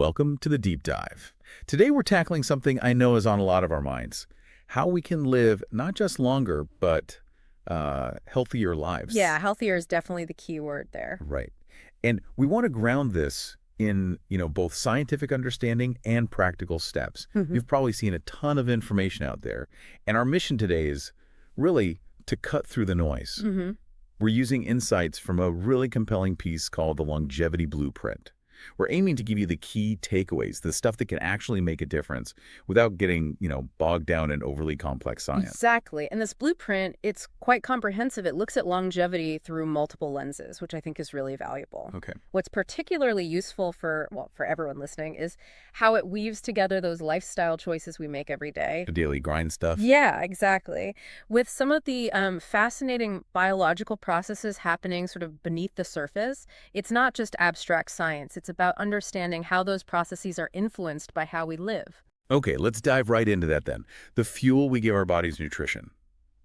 Welcome to the Deep Dive. Today we're tackling something I know is on a lot of our minds. How we can live not just longer, but healthier lives. Yeah, healthier is definitely the key word there. Right. And we want to ground this in, both scientific understanding and practical steps. Mhm. You've probably seen a ton of information out there. And our mission today is really to cut through the noise. hmm We're using insights from a really compelling piece called The Longevity Blueprint. We're aiming to give you the key takeaways, the stuff that can actually make a difference without getting, bogged down in overly complex science. Exactly. And this blueprint, it's quite comprehensive. It looks at longevity through multiple lenses, which I think is really valuable. Okay. What's particularly useful for everyone listening is how it weaves together those lifestyle choices we make every day. The daily grind stuff. Yeah, exactly. With some of the fascinating biological processes happening sort of beneath the surface, it's not just abstract science. It's about understanding how those processes are influenced by how we live. Okay, let's dive right into that then. The fuel we give our bodies nutrition.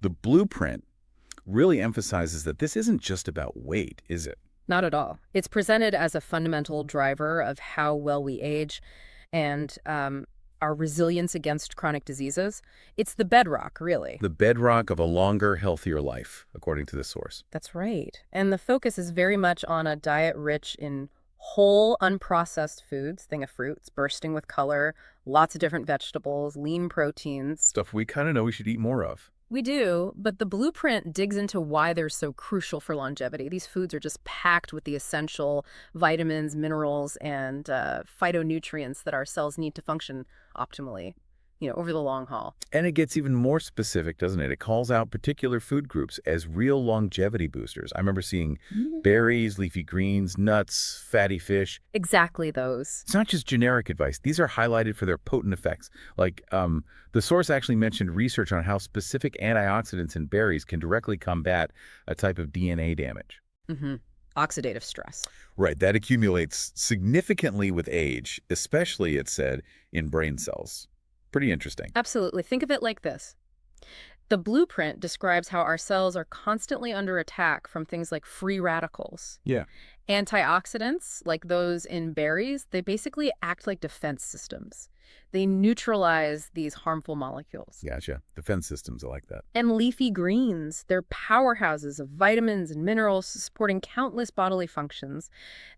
The blueprint really emphasizes that this isn't just about weight, is it? Not at all. It's presented as a fundamental driver of how well we age and our resilience against chronic diseases. It's the bedrock, really. The bedrock of a longer, healthier life, according to the source. That's right. And the focus is very much on a diet rich in whole, unprocessed foods, thing of fruits, bursting with color, lots of different vegetables, lean proteins. Stuff we kind of know we should eat more of. We do, but the blueprint digs into why they're so crucial for longevity. These foods are just packed with the essential vitamins, minerals, and phytonutrients that our cells need to function optimally, over the long haul. And it gets even more specific, doesn't it? It calls out particular food groups as real longevity boosters. I remember seeing berries, leafy greens, nuts, fatty fish. Exactly those. It's not just generic advice. These are highlighted for their potent effects. Like, the source actually mentioned research on how specific antioxidants in berries can directly combat a type of DNA damage. Oxidative stress. Right, that accumulates significantly with age, especially, it said, in brain cells. Pretty interesting. Absolutely. Think of it like this. The blueprint describes how our cells are constantly under attack from things like free radicals. Yeah. Antioxidants, like those in berries, they basically act like defense systems. They neutralize these harmful molecules. Gotcha. Defense systems are like that. And leafy greens, they're powerhouses of vitamins and minerals supporting countless bodily functions.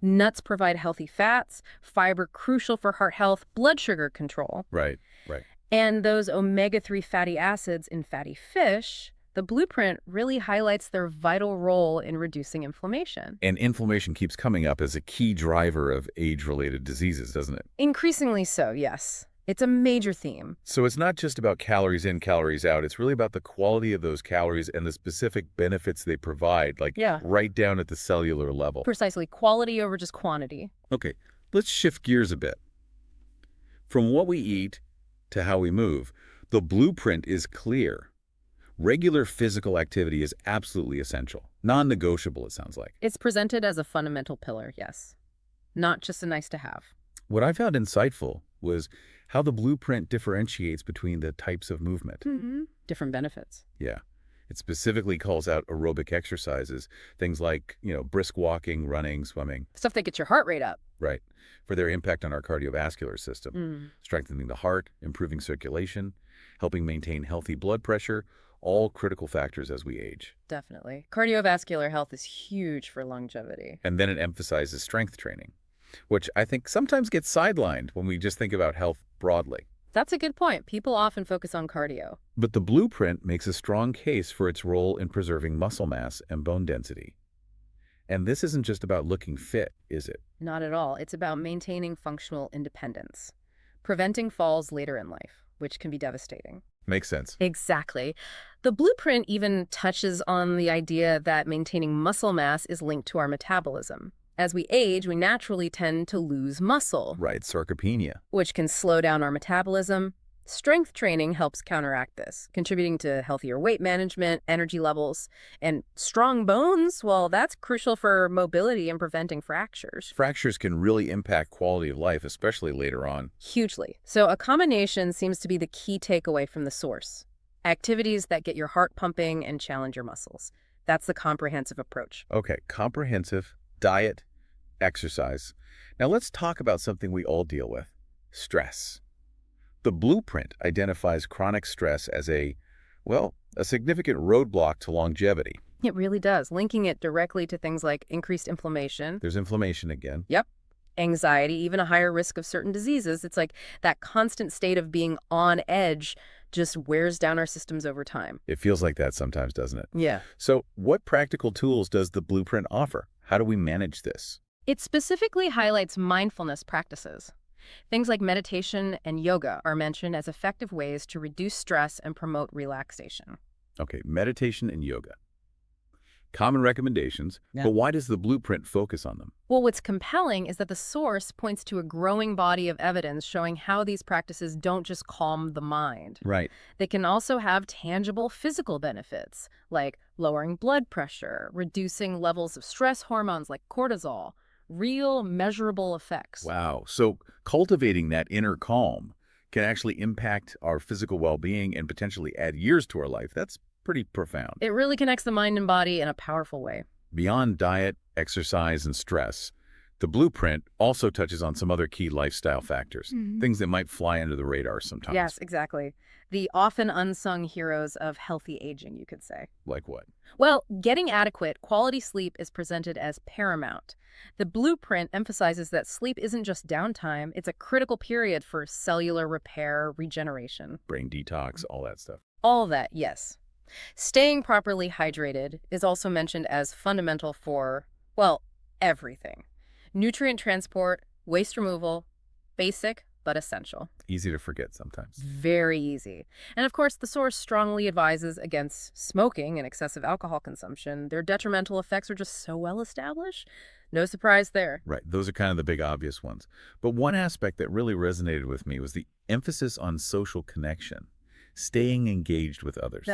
Nuts provide healthy fats, fiber crucial for heart health, blood sugar control. Right, right. And those omega-3 fatty acids in fatty fish, the blueprint really highlights their vital role in reducing inflammation. And inflammation keeps coming up as a key driver of age-related diseases, doesn't it? Increasingly so, yes. It's a major theme. So it's not just about calories in, calories out. It's really about the quality of those calories and the specific benefits they provide, like Yeah. right down at the cellular level. Precisely, quality over just quantity. Okay, let's shift gears a bit. From what we eat to how we move, the blueprint is clear. Regular physical activity is absolutely essential. Non-negotiable, it sounds like. It's presented as a fundamental pillar, yes. Not just a nice to have. What I found insightful was how the blueprint differentiates between the types of movement. Different benefits. Yeah. It specifically calls out aerobic exercises, things like, brisk walking, running, swimming. Stuff that gets your heart rate up. Right. For their impact on our cardiovascular system, strengthening the heart, improving circulation, helping maintain healthy blood pressure, all critical factors as we age. Definitely. Cardiovascular health is huge for longevity. And then it emphasizes strength training, which I think sometimes gets sidelined when we just think about health broadly. That's a good point. People often focus on cardio. But the blueprint makes a strong case for its role in preserving muscle mass and bone density. And this isn't just about looking fit, is it? Not at all. It's about maintaining functional independence, preventing falls later in life, which can be devastating. Makes sense. Exactly. The blueprint even touches on the idea that maintaining muscle mass is linked to our metabolism. As we age, we naturally tend to lose muscle, Right, sarcopenia. which can slow down our metabolism. Strength training helps counteract this, contributing to healthier weight management, energy levels, and strong bones. Well, that's crucial for mobility and preventing fractures. Fractures can really impact quality of life, especially later on. Hugely. So a combination seems to be the key takeaway from the source. Activities that get your heart pumping and challenge your muscles. That's the comprehensive approach. Okay, comprehensive, diet, exercise. Now let's talk about something we all deal with, stress. The blueprint identifies chronic stress as a significant roadblock to longevity. It really does, linking it directly to things like increased inflammation. There's inflammation again. Yep. Anxiety, even a higher risk of certain diseases. It's like that constant state of being on edge just wears down our systems over time. It feels like that sometimes, doesn't it? Yeah. So what practical tools does the blueprint offer? How do we manage this? It specifically highlights mindfulness practices. Things like meditation and yoga are mentioned as effective ways to reduce stress and promote relaxation. Okay, meditation and yoga. Common recommendations, Yeah. but why does the blueprint focus on them? Well, what's compelling is that the source points to a growing body of evidence showing how these practices don't just calm the mind. Right. They can also have tangible physical benefits, like lowering blood pressure, reducing levels of stress hormones like cortisol, real measurable effects. Wow. So cultivating that inner calm can actually impact our physical well-being and potentially add years to our life. That's pretty profound. It really connects the mind and body in a powerful way. Beyond diet, exercise, and stress, the blueprint also touches on some other key lifestyle factors, things that might fly under the radar sometimes. Yes, exactly. The often unsung heroes of healthy aging, you could say. Like what? Well, getting adequate quality sleep is presented as paramount. The blueprint emphasizes that sleep isn't just downtime, it's a critical period for cellular repair, regeneration. Brain detox, all that stuff. All of that, yes. Staying properly hydrated is also mentioned as fundamental for, well, everything. Nutrient transport, waste removal, basic but essential. Easy to forget sometimes. Very easy. And of course, the source strongly advises against smoking and excessive alcohol consumption. Their detrimental effects are just so well established. No surprise there. Right. Those are kind of the big obvious ones. But one aspect that really resonated with me was the emphasis on social connection, staying engaged with others.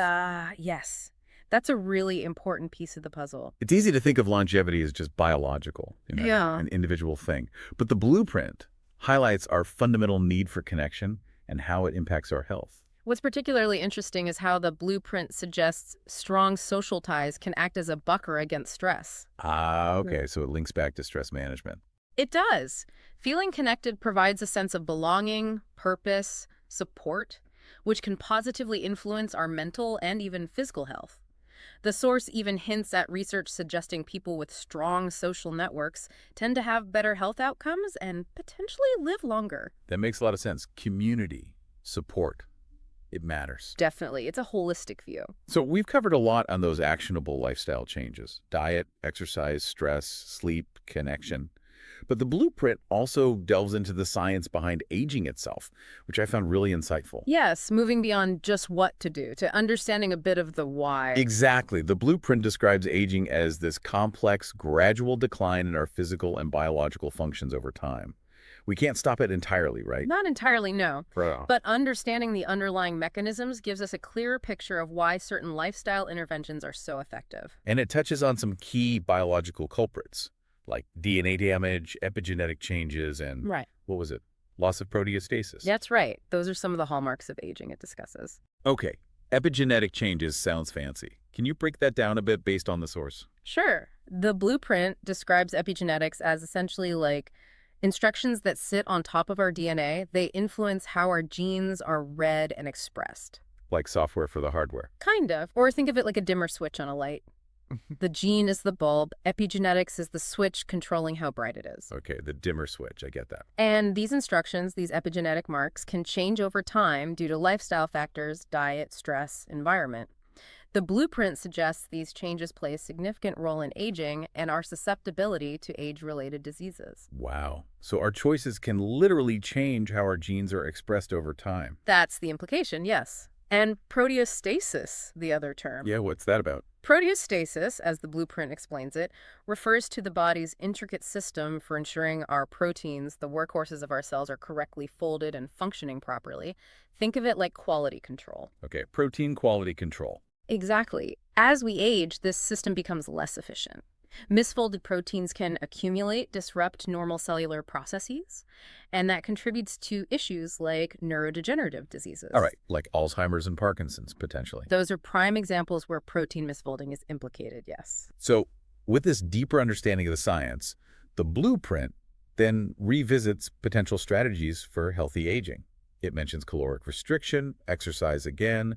Yes. That's a really important piece of the puzzle. It's easy to think of longevity as just biological, Yeah. an individual thing. But the blueprint highlights our fundamental need for connection and how it impacts our health. What's particularly interesting is how the blueprint suggests strong social ties can act as a bucker against stress. Okay. So it links back to stress management. It does. Feeling connected provides a sense of belonging, purpose, support, which can positively influence our mental and even physical health. The source even hints at research suggesting people with strong social networks tend to have better health outcomes and potentially live longer. That makes a lot of sense. Community, support, it matters. Definitely. It's a holistic view. So we've covered a lot on those actionable lifestyle changes: diet, exercise, stress, sleep, connection. But the blueprint also delves into the science behind aging itself, which I found really insightful. Yes, moving beyond just what to do to understanding a bit of the why. Exactly. The blueprint describes aging as this complex, gradual decline in our physical and biological functions over time. We can't stop it entirely, right? Not entirely, no. Right. But understanding the underlying mechanisms gives us a clearer picture of why certain lifestyle interventions are so effective. And it touches on some key biological culprits, like DNA damage, epigenetic changes, and Right. what was it? Loss of proteostasis. That's right. Those are some of the hallmarks of aging it discusses. Okay, epigenetic changes sounds fancy. Can you break that down a bit based on the source? Sure. The blueprint describes epigenetics as essentially like instructions that sit on top of our DNA. They influence how our genes are read and expressed. Like software for the hardware. Kind of. Or think of it like a dimmer switch on a light. The gene is the bulb. Epigenetics is the switch controlling how bright it is. Okay, the dimmer switch, I get that. And these instructions, these epigenetic marks, can change over time due to lifestyle factors, diet, stress, environment. The blueprint suggests these changes play a significant role in aging and our susceptibility to age-related diseases. Wow. So our choices can literally change how our genes are expressed over time. That's the implication, yes. And proteostasis, the other term. Yeah, what's that about? Proteostasis, as the blueprint explains it, refers to the body's intricate system for ensuring our proteins, the workhorses of our cells, are correctly folded and functioning properly. Think of it like quality control. Okay, protein quality control. Exactly. As we age, this system becomes less efficient. Misfolded proteins can accumulate, disrupt normal cellular processes, and that contributes to issues like neurodegenerative diseases. All right, like Alzheimer's and Parkinson's, potentially. Those are prime examples where protein misfolding is implicated, yes. So with this deeper understanding of the science, The blueprint then revisits potential strategies for healthy aging. It mentions caloric restriction, exercise again,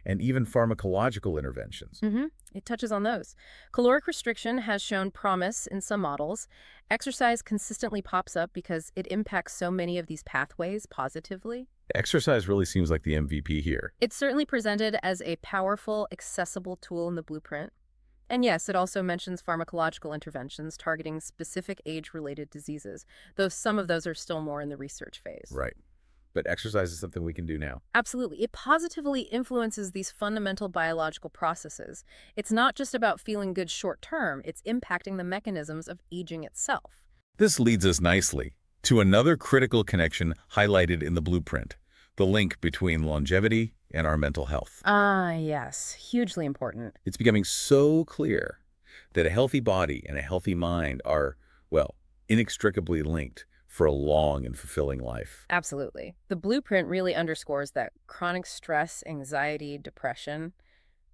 and even pharmacological interventions. Mm-hmm. It touches on those. Caloric restriction has shown promise in some models. Exercise consistently pops up because it impacts so many of these pathways positively. Exercise really seems like the MVP here. It's certainly presented as a powerful, accessible tool in the blueprint. And yes, it also mentions pharmacological interventions targeting specific age-related diseases, though some of those are still more in the research phase. Right. But exercise is something we can do now. Absolutely. It positively influences these fundamental biological processes. It's not just about feeling good short term, it's impacting the mechanisms of aging itself. This leads us nicely to another critical connection highlighted in the blueprint, the link between longevity and our mental health. Ah, yes. Hugely important. It's becoming so clear that a healthy body and a healthy mind are, well, inextricably linked for a long and fulfilling life. Absolutely. The blueprint really underscores that chronic stress, anxiety, depression,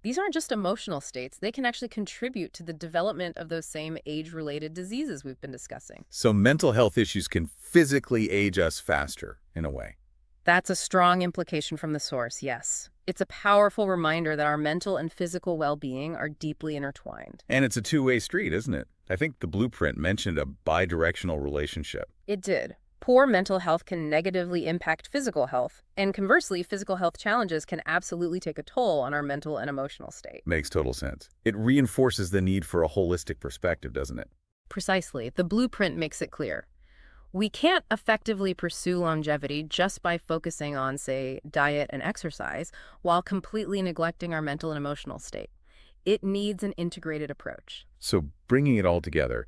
these aren't just emotional states. They can actually contribute to the development of those same age-related diseases we've been discussing. So mental health issues can physically age us faster, in a way. That's a strong implication from the source, yes. It's a powerful reminder that our mental and physical well-being are deeply intertwined. And it's a two-way street, isn't it? I think the blueprint mentioned a bidirectional relationship. It did. Poor mental health can negatively impact physical health, and conversely, physical health challenges can absolutely take a toll on our mental and emotional state. Makes total sense. It reinforces the need for a holistic perspective, doesn't it? Precisely. The blueprint makes it clear. We can't effectively pursue longevity just by focusing on, say, diet and exercise, while completely neglecting our mental and emotional state. It needs an integrated approach. So bringing it all together,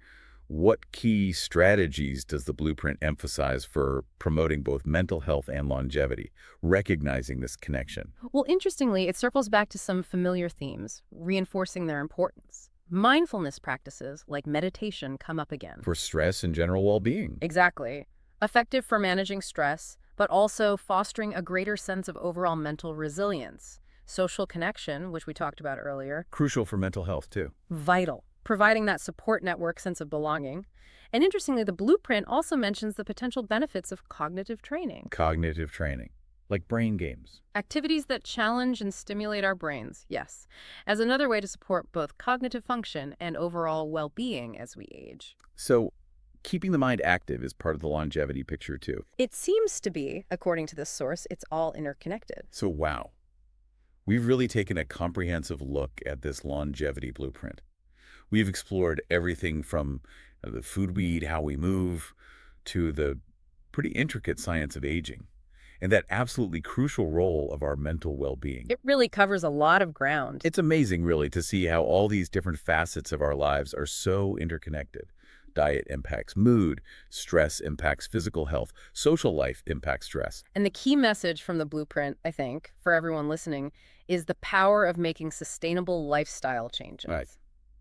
what key strategies does the blueprint emphasize for promoting both mental health and longevity, recognizing this connection? Well, interestingly, it circles back to some familiar themes, reinforcing their importance. Mindfulness practices, like meditation, come up again. For stress and general well-being. Exactly. Effective for managing stress, but also fostering a greater sense of overall mental resilience. Social connection, which we talked about earlier. Crucial for mental health, too. Vital. Providing that support network sense of belonging. And interestingly, the blueprint also mentions the potential benefits of cognitive training. Cognitive training, like brain games. Activities that challenge and stimulate our brains, yes, as another way to support both cognitive function and overall well-being as we age. So keeping the mind active is part of the longevity picture, too. It seems to be, according to this source, it's all interconnected. So wow, we've really taken a comprehensive look at this longevity blueprint. We've explored everything from the food we eat, how we move, to the pretty intricate science of aging, and that absolutely crucial role of our mental well-being. It really covers a lot of ground. It's amazing, really, to see how all these different facets of our lives are so interconnected. Diet impacts mood, stress impacts physical health, social life impacts stress. And the key message from the blueprint, I think, for everyone listening, is the power of making sustainable lifestyle changes. Right.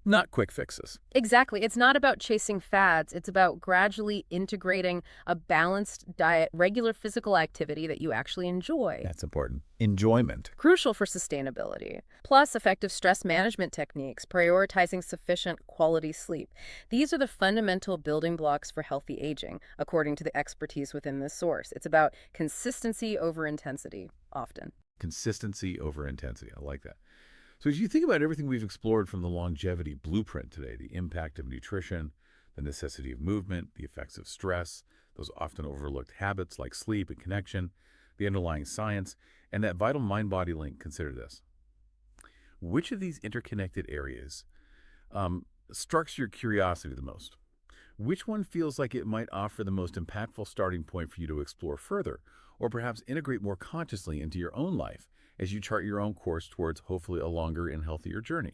Not quick fixes. Exactly. It's not about chasing fads. It's about gradually integrating a balanced diet, regular physical activity that you actually enjoy. That's important. Enjoyment. Crucial for sustainability. Plus, effective stress management techniques, prioritizing sufficient quality sleep. These are the fundamental building blocks for healthy aging, according to the expertise within this source. It's about consistency over intensity, often. Consistency over intensity. I like that. So as you think about everything we've explored from the longevity blueprint today, the impact of nutrition, the necessity of movement, the effects of stress, those often overlooked habits like sleep and connection, the underlying science, and that vital mind-body link, consider this. Which of these interconnected areas strikes your curiosity the most? Which one feels like it might offer the most impactful starting point for you to explore further, or perhaps integrate more consciously into your own life as you chart your own course towards hopefully a longer and healthier journey?